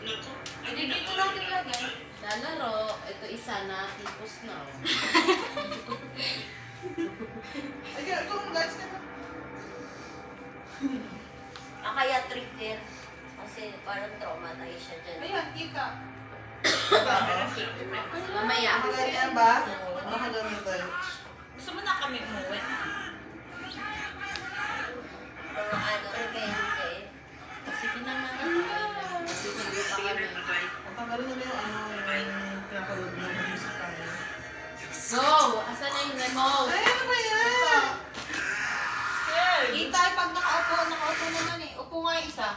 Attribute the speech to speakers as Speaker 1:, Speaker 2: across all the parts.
Speaker 1: Hindi dito lang nilagay.
Speaker 2: Lalaro. Ito isa na. Tipos na.
Speaker 3: Ay, ito ang guys ka na.
Speaker 1: Kaya trigger. Kasi parang traumatized siya dyan.
Speaker 4: Ayan, kita.
Speaker 2: Mamaya.
Speaker 3: Ganyan ba? Ganyan tayo.
Speaker 4: Gusto mo na kami umuwi?
Speaker 1: Pero ano, hindi.
Speaker 2: Sige na nga. Sige pa kami.
Speaker 3: Ang tanggalin nila yung yung pinapalood mo ng music tayo.
Speaker 2: Go! Asan na yung remote?
Speaker 3: Ay, ano ba yan?
Speaker 4: Kita, pag nakaupo naman eh. Upo nga yung isa.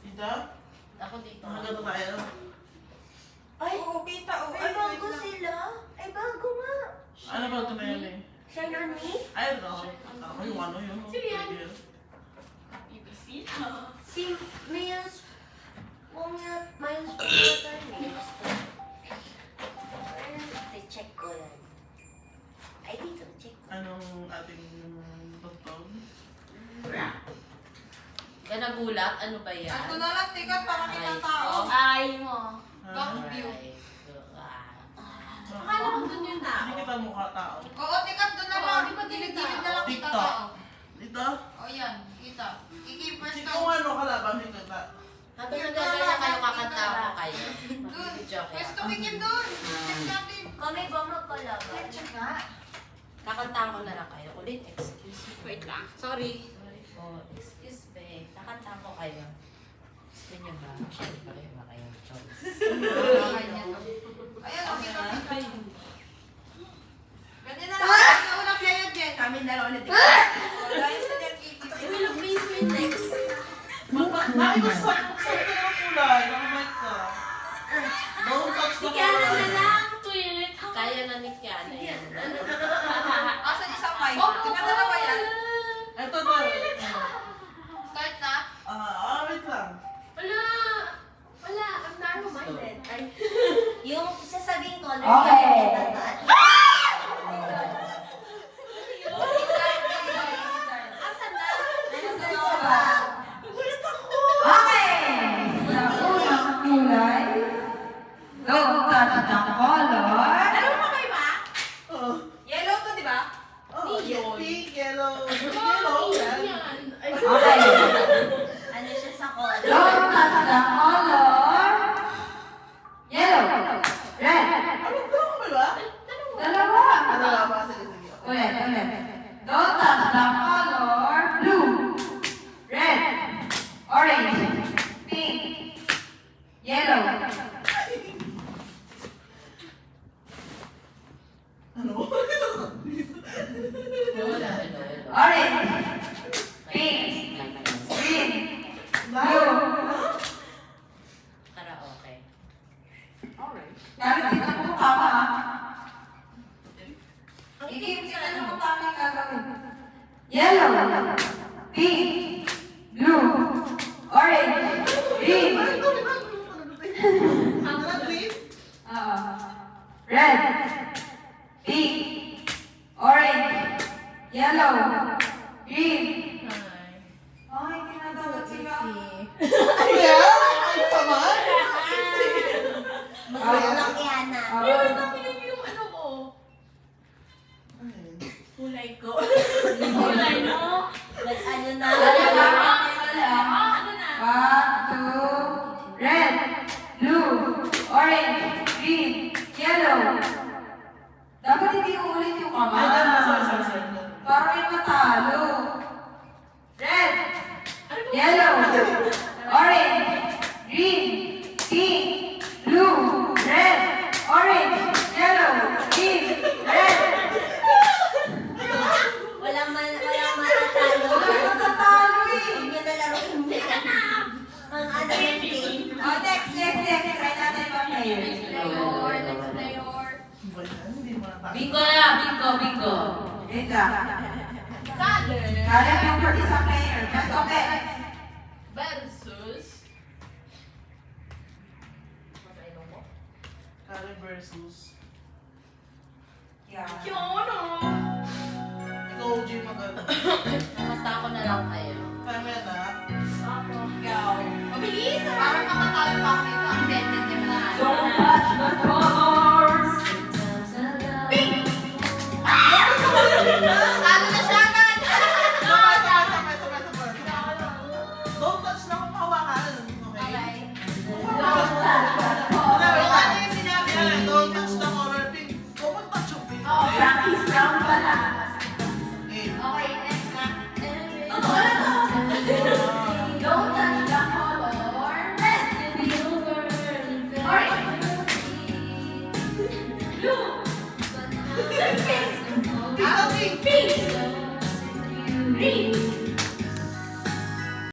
Speaker 3: Dito?
Speaker 2: Ako dito.
Speaker 3: Nakagano tayo.
Speaker 1: Ay,
Speaker 4: Oo, kita. Oo,
Speaker 1: ay bago sila. Ay bago nga.
Speaker 3: Ano ba ito na yan eh?
Speaker 1: Shiny?
Speaker 3: Ay, no. Ako yung ano yun.
Speaker 4: Sino yan?
Speaker 3: Sige.
Speaker 4: BBC?
Speaker 1: Si Miles. Miles Porter. Check ko yan. Ay, dito. Check ko.
Speaker 3: Anong ating tugtog?
Speaker 2: Ka nagulat? Ano ba yan?
Speaker 4: Ito na lang, tikat para kitang tao.
Speaker 1: Ay mo.
Speaker 4: Back view.
Speaker 2: Akala ko dun yung tao.
Speaker 3: Hindi kita mukha tao.
Speaker 4: Oo, tikat doon na
Speaker 2: Oo,
Speaker 4: lang.
Speaker 2: di ba
Speaker 4: Dilid-dilid na lang kita
Speaker 3: TikTok.
Speaker 4: tao.
Speaker 3: Dito?
Speaker 4: O yan, kita. Kikipers
Speaker 3: Hindi
Speaker 4: ka.
Speaker 3: ko ano kalaban, hindi kita.
Speaker 2: Habang nagagaya kayo, kakanta ako kayo.
Speaker 4: Doon.
Speaker 2: Joke
Speaker 4: Pwesto
Speaker 2: lang.
Speaker 4: kikin doon. Check natin.
Speaker 1: Kami ba magkalaban?
Speaker 4: Check nga.
Speaker 2: Kakanta ko na lang kayo. Ulit, excuse me.
Speaker 4: Wait lang. Sorry.
Speaker 2: Sorry po. Excuse me. Kakanta ko kayo. Gusto niyo ba? Siyempre, ba kayong choice?
Speaker 4: Ayan, okay ka. Ganyan na lang. Ikaw na player din.
Speaker 1: Kami dalawa ulit.
Speaker 4: Wala yung sa Del Kitty.
Speaker 2: Ay, walang basement next.
Speaker 3: Ay, gusto ko sa ito ng kulay. Nakamic ka. Don't touch the color.
Speaker 2: Toilet. Kaya na ni Kiana yan.
Speaker 4: Asan isang mic? Tingnan dalawa yan.
Speaker 3: Ito to.
Speaker 4: Start na.
Speaker 3: Wait lang.
Speaker 2: Wala. Wala. I'm narrow-minded. Ay.
Speaker 1: Yung sasabihin ko,
Speaker 5: Okay.
Speaker 2: Asan na?
Speaker 5: Okay! Sa unang kulay, don't touch the color.
Speaker 4: Alam mo kayo ba?
Speaker 3: Oh.
Speaker 4: Yellow to, di ba?
Speaker 3: Oh, pink, yellow. Yellow, yan.
Speaker 2: Ay,
Speaker 5: Okay.
Speaker 1: Ano siya sa color?
Speaker 5: Don't touch the color. Yellow. Red.
Speaker 3: Ano, dalawa ba ba?
Speaker 5: Dalawa.
Speaker 3: Dalawa ba? Sige, sige.
Speaker 5: Ulit. Don't touch the color. Blue. Red. Orange. Pink. Yellow.
Speaker 3: Ano?
Speaker 2: wala.
Speaker 5: Orange. Pink. Green. Blue.
Speaker 2: Karaoke.
Speaker 5: Kaya dito po ka pa. Ikipin na mo kami gagawin. Yellow, pink, blue, orange, green, red, pink, orange, yellow, green. Ay, tinatawag sila.
Speaker 3: Ano yan? Ay, sama?
Speaker 1: Magandang Kiana.
Speaker 2: Yung ano ko.
Speaker 3: Ano yun?
Speaker 2: Kulay ko.
Speaker 1: Kulay mo? Ano na?
Speaker 2: Ano na?
Speaker 5: 1, 2, red, blue, orange, green, yellow. Dapat hindi ulit yung
Speaker 3: Ay,
Speaker 5: kamay.
Speaker 3: sorry.
Speaker 5: Para may matalo. Red, yellow, orange, green, pink, blue, red, orange, yellow, green, red.
Speaker 1: Walang matatalo.
Speaker 5: Wala matatalo eh.
Speaker 1: Huwag niyo na laruin mo. Ang ano yung game.
Speaker 5: Oh, next. Try natin pa player.
Speaker 3: Ba yan? Hindi mo natapos.
Speaker 2: Bingo na. Bingo.
Speaker 5: Wait lang. Kaya yung for isang player. Just okay.
Speaker 2: Versus.
Speaker 3: Kare versus.
Speaker 5: Yeah.
Speaker 3: Ikaw, G, maganda.
Speaker 2: Kakanta ko na lang kayo.
Speaker 3: Kaya may